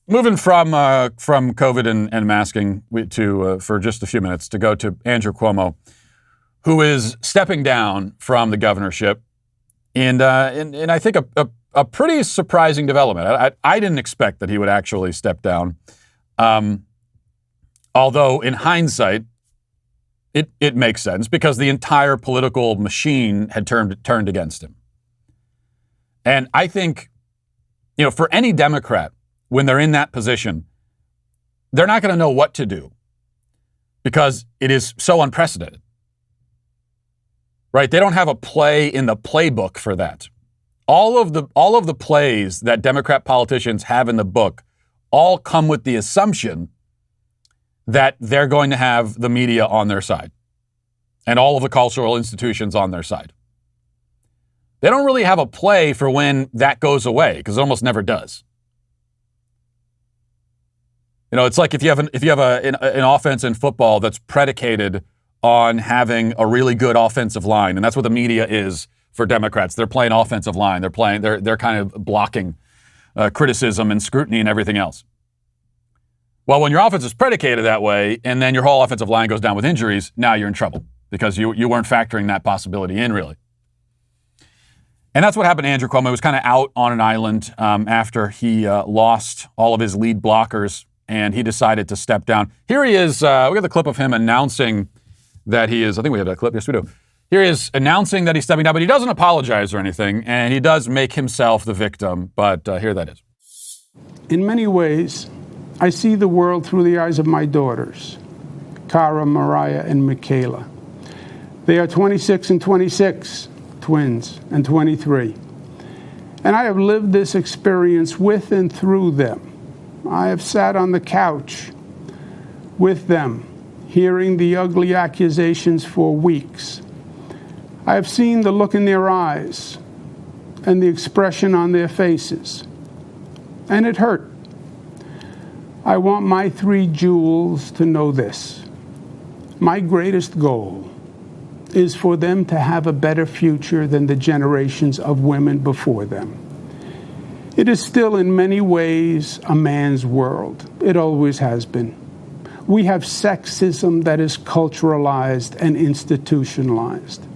Moving from COVID and masking to for just a few minutes to go to Andrew Cuomo, who is stepping down from the governorship, and I think a pretty surprising development. I didn't expect that he would actually step down, although in hindsight, it makes sense because the entire political machine had turned against him. And I think, for any Democrat, when they're in that position, they're not going to know what to do because it is so unprecedented, right? They don't have a play in the playbook for that. All of the plays that Democrat politicians have in the book all come with the assumption that they're going to have the media on their side and all of the cultural institutions on their side. They don't really have a play for when that goes away because it almost never does. It's like if you have an offense in football that's predicated on having a really good offensive line, and that's what the media is for Democrats. They're playing offensive line. They're kind of blocking criticism and scrutiny and everything else. Well, when your offense is predicated that way, and then your whole offensive line goes down with injuries, now you're in trouble because you weren't factoring that possibility in, really. And that's what happened to Andrew Cuomo. He was kind of out on an island after he lost all of his lead blockers, and he decided to step down. Here he is. We got the clip of him announcing that he is. I think we have that clip. Yes, we do. Here he is announcing that he's stepping down, but he doesn't apologize or anything, and he does make himself the victim. But here that is. In many ways, I see the world through the eyes of my daughters, Cara, Mariah, and Michaela. They are 26 and 26, twins, and 23. And I have lived this experience with and through them. I have sat on the couch with them, hearing the ugly accusations for weeks. I have seen the look in their eyes and the expression on their faces, and it hurt. I want my three jewels to know this. My greatest goal is for them to have a better future than the generations of women before them. It is still in many ways a man's world. It always has been. We have sexism that is culturalized and institutionalized.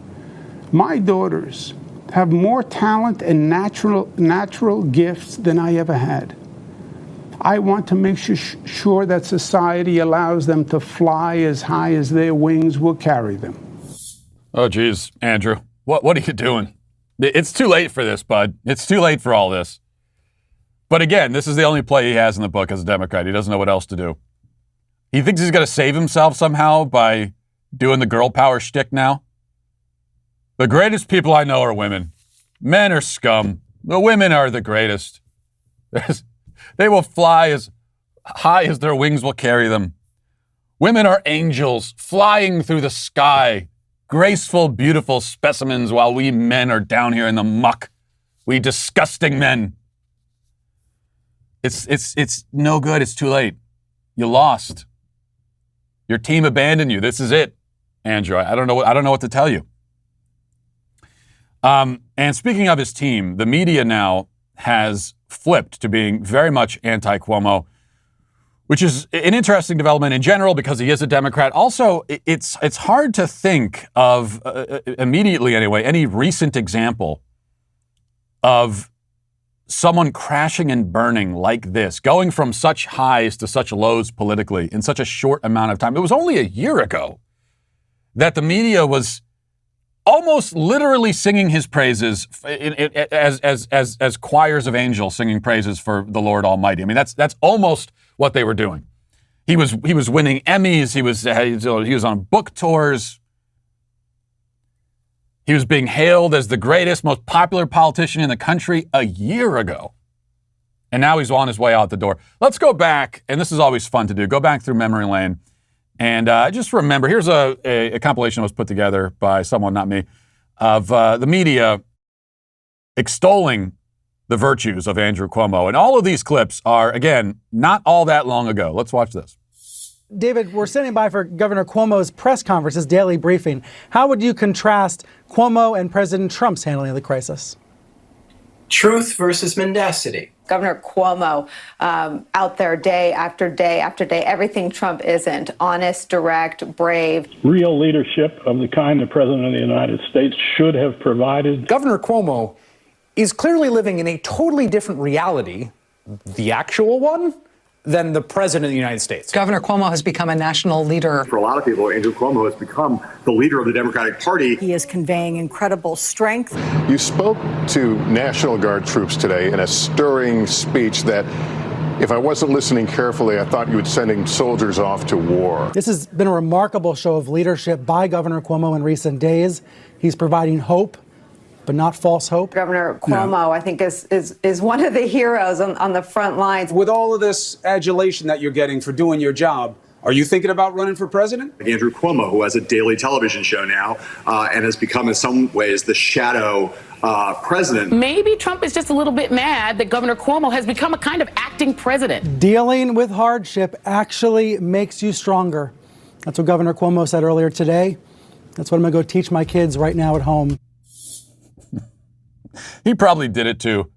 My daughters have more talent and natural gifts than I ever had. I want to make sure that society allows them to fly as high as their wings will carry them. Oh, geez, Andrew, what are you doing? It's too late for this, bud. It's too late for all this. But again, this is the only play he has in the book as a Democrat. He doesn't know what else to do. He thinks he's going to save himself somehow by doing the girl power shtick now. The greatest people I know are women. Men are scum. The women are the greatest. They will fly as high as their wings will carry them. Women are angels flying through the sky, graceful, beautiful specimens, while we men are down here in the muck. We disgusting men. It's no good. It's too late. You lost. Your team abandoned you. This is it, Andrew. I don't know what to tell you. And speaking of his team, the media now has flipped to being very much anti-Cuomo, which is an interesting development in general because he is a Democrat. Also, it's hard to think of immediately anyway any recent example of someone crashing and burning like this, going from such highs to such lows politically in such a short amount of time. It was only a year ago that the media was almost literally singing his praises as choirs of angels singing praises for the Lord Almighty. I mean, that's almost what they were doing. He was winning Emmys. He was on book tours. He was being hailed as the greatest, most popular politician in the country a year ago. And now he's on his way out the door. Let's go back, and this is always fun to do, go back through memory lane. And just remember, here's a compilation that was put together by someone, not me, of the media extolling the virtues of Andrew Cuomo. And all of these clips are, again, not all that long ago. Let's watch this. David, we're standing by for Governor Cuomo's press conference, his daily briefing. How would you contrast Cuomo and President Trump's handling of the crisis? Truth versus mendacity. Governor Cuomo out there day after day after day, everything Trump isn't. Honest, direct, brave. Real leadership of the kind the President of the United States should have provided. Governor Cuomo is clearly living in a totally different reality, the actual one, than the President of the United States. Governor Cuomo has become a national leader. For a lot of people, Andrew Cuomo has become the leader of the Democratic Party. He is conveying incredible strength. You spoke to National Guard troops today in a stirring speech that, if I wasn't listening carefully, I thought you were sending soldiers off to war. This has been a remarkable show of leadership by Governor Cuomo in recent days. He's providing hope, but not false hope. Governor Cuomo, I think, is one of the heroes on the front lines. With all of this adulation that you're getting for doing your job, are you thinking about running for president? Andrew Cuomo, who has a daily television show now and has become in some ways the shadow president. Maybe Trump is just a little bit mad that Governor Cuomo has become a kind of acting president. Dealing with hardship actually makes you stronger. That's what Governor Cuomo said earlier today. That's what I'm going to go teach my kids right now at home. He probably did it too,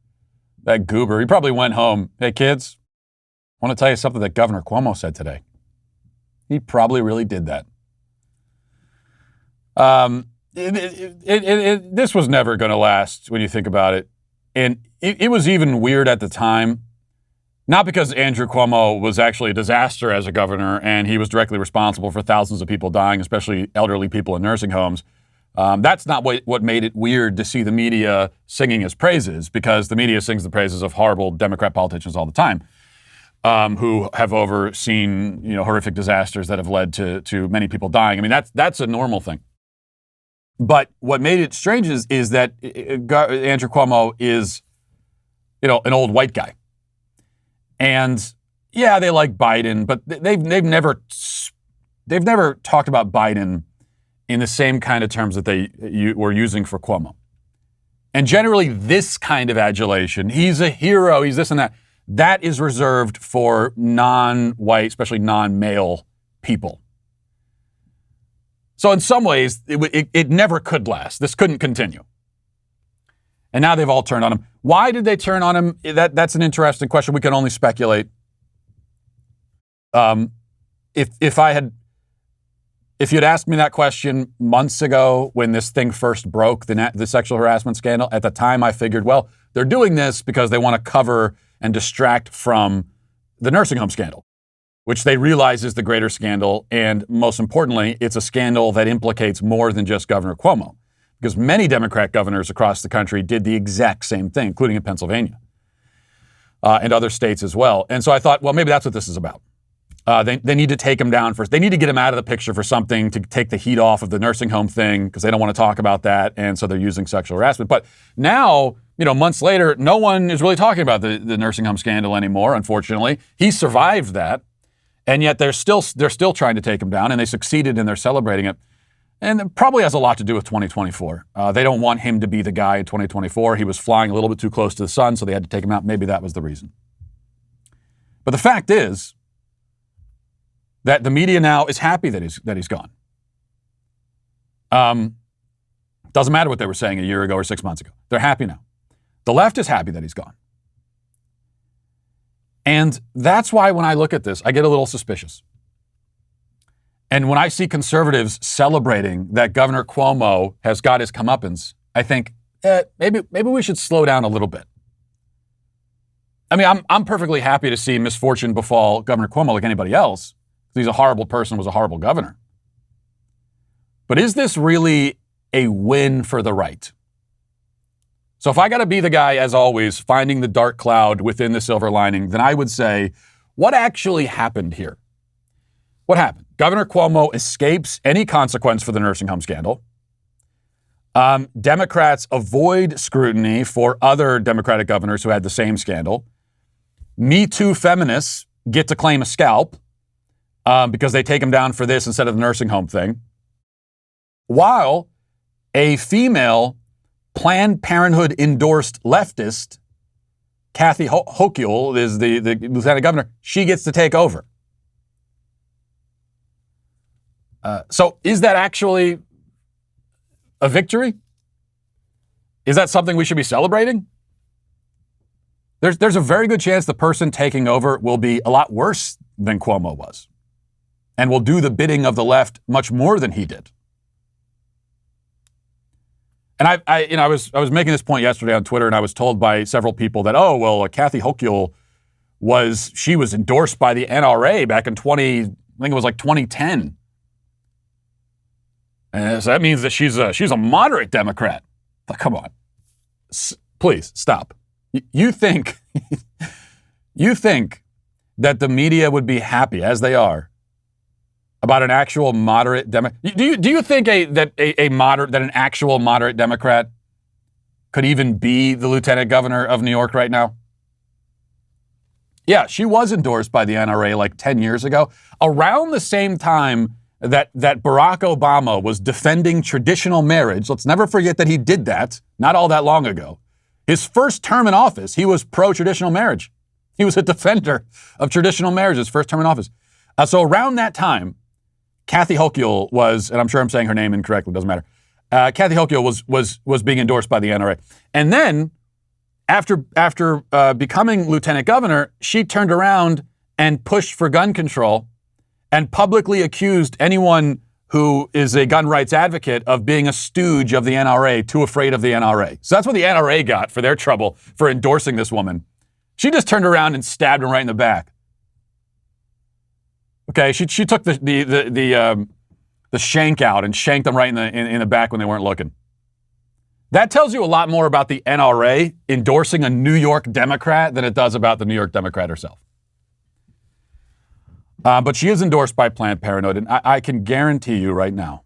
that goober. He probably went home. Hey, kids, I want to tell you something that Governor Cuomo said today. He probably really did that. This was never going to last when you think about it. And it was even weird at the time, not because Andrew Cuomo was actually a disaster as a governor and he was directly responsible for thousands of people dying, especially elderly people in nursing homes. That's not what made it weird to see the media singing his praises, because the media sings the praises of horrible Democrat politicians all the time, who have overseen horrific disasters that have led to many people dying. I mean, that's a normal thing. But what made it strange is that Andrew Cuomo is, an old white guy, and yeah, they like Biden, but they've never talked about Biden in the same kind of terms that they were using for Cuomo. And generally, this kind of adulation, he's a hero, he's this and that, that is reserved for non-white, especially non-male people. So in some ways, it never could last. This couldn't continue. And now they've all turned on him. Why did they turn on him? That's an interesting question. We can only speculate. If you'd asked me that question months ago when this thing first broke, the sexual harassment scandal, at the time I figured, well, they're doing this because they want to cover and distract from the nursing home scandal, which they realize is the greater scandal. And most importantly, it's a scandal that implicates more than just Governor Cuomo, because many Democrat governors across the country did the exact same thing, including in Pennsylvania and other states as well. And so I thought, well, maybe that's what this is about. They need to take him down first. They need to get him out of the picture for something to take the heat off of the nursing home thing, because they don't want to talk about that. And so they're using sexual harassment. But now, months later, no one is really talking about the nursing home scandal anymore, unfortunately. He survived that. And yet they're still trying to take him down, and they succeeded and they're celebrating it. And it probably has a lot to do with 2024. They don't want him to be the guy in 2024. He was flying a little bit too close to the sun, so they had to take him out. Maybe that was the reason. But the fact is that the media now is happy that he's gone. Doesn't matter what they were saying a year ago or 6 months ago. They're happy now. The left is happy that he's gone. And that's why when I look at this, I get a little suspicious. And when I see conservatives celebrating that Governor Cuomo has got his comeuppance, I think, maybe we should slow down a little bit. I mean, I'm perfectly happy to see misfortune befall Governor Cuomo like anybody else. He's a horrible person, was a horrible governor. But is this really a win for the right? So if I got to be the guy, as always, finding the dark cloud within the silver lining, then I would say, what actually happened here? What happened? Governor Cuomo escapes any consequence for the nursing home scandal. Democrats avoid scrutiny for other Democratic governors who had the same scandal. Me Too feminists get to claim a scalp because they take them down for this instead of the nursing home thing. While a female Planned Parenthood endorsed leftist, Kathy Hochul, is the lieutenant governor, she gets to take over. So is that actually a victory? Is that something we should be celebrating? there's a very good chance the person taking over will be a lot worse than Cuomo was, and will do the bidding of the left much more than he did. And I was making this point yesterday on Twitter, and I was told by several people that, oh, well, Kathy Hochul was endorsed by the NRA back in 2010. And so that means that she's a moderate Democrat. But come on, please stop. You think that the media would be happy, as they are, about an actual moderate Democrat? Do you think that an actual moderate Democrat could even be the lieutenant governor of New York right now? Yeah, she was endorsed by the NRA like 10 years ago, around the same time that Barack Obama was defending traditional marriage. Let's never forget that he did that not all that long ago. His first term in office, he was pro-traditional marriage. He was a defender of traditional marriage his first term in office. So around that time, Kathy Hochul was, and I'm sure I'm saying her name incorrectly, doesn't matter. Kathy Hochul was being endorsed by the NRA. And then after becoming lieutenant governor, she turned around and pushed for gun control and publicly accused anyone who is a gun rights advocate of being a stooge of the NRA, too afraid of the NRA. So that's what the NRA got for their trouble for endorsing this woman. She just turned around and stabbed him right in the back. Okay, she took the shank out and shanked them right in the back when they weren't looking. That tells you a lot more about the NRA endorsing a New York Democrat than it does about the New York Democrat herself. But she is endorsed by Planned Parenthood, and I can guarantee you right now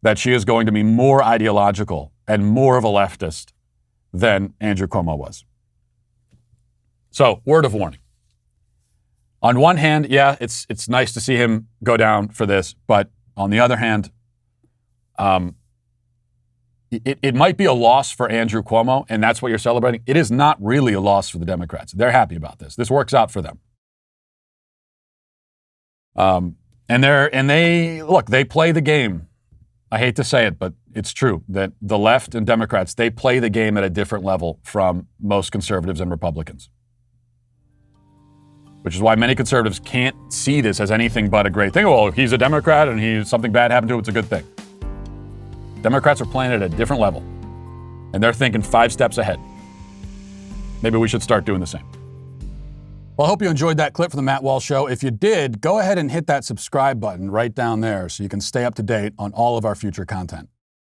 that she is going to be more ideological and more of a leftist than Andrew Cuomo was. So, word of warning. On one hand, yeah, it's nice to see him go down for this, but on the other hand, it might be a loss for Andrew Cuomo, and that's what you're celebrating. It is not really a loss for the Democrats. They're happy about this. This works out for them. And they play the game. I hate to say it, but it's true that the left and Democrats, they play the game at a different level from most conservatives and Republicans. Which is why many conservatives can't see this as anything but a great thing. Well, he's a Democrat and something bad happened to him, it's a good thing. Democrats are playing at a different level. And they're thinking 5 steps ahead. Maybe we should start doing the same. Well, I hope you enjoyed that clip from the Matt Walsh Show. If you did, go ahead and hit that subscribe button right down there so you can stay up to date on all of our future content.